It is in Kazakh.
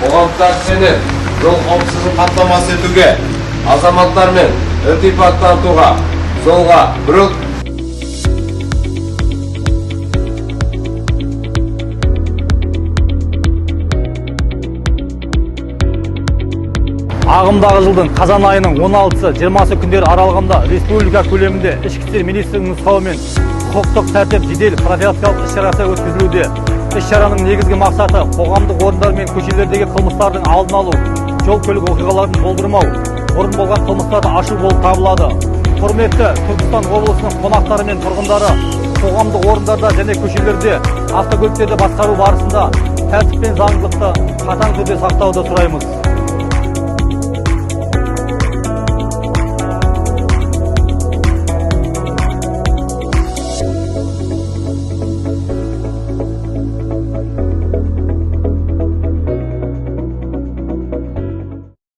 қоғам тәртібін, жол қауіпсіздігін қамтамасыз етуге, азаматтармен ілтипат танытуға, жолға бұрып, Ағымдағы жылдың қазан айының 16-20 күндері аралығында республика көлемінде ішкі істер министрінің нұсқауымен құқықтық тәртіп жедел профилактикалық іс-шарасы өткізілуде. Іс-шараның негізгі мақсаты қоғамдық орындар мен көшелердегі қылмыстардың алдын алу, жол көлік оқиғаларын болдырмау, орын болған қылмыстарды ашу болып табылады. Құрметті Түркістан облысының қонақтары мен тұрғындары, қоғамдық орындарда және көшелерде автокөліктерді басқару барысында тәртіп пен заңдылықты қатаң түрде сақтауды сұраймыз.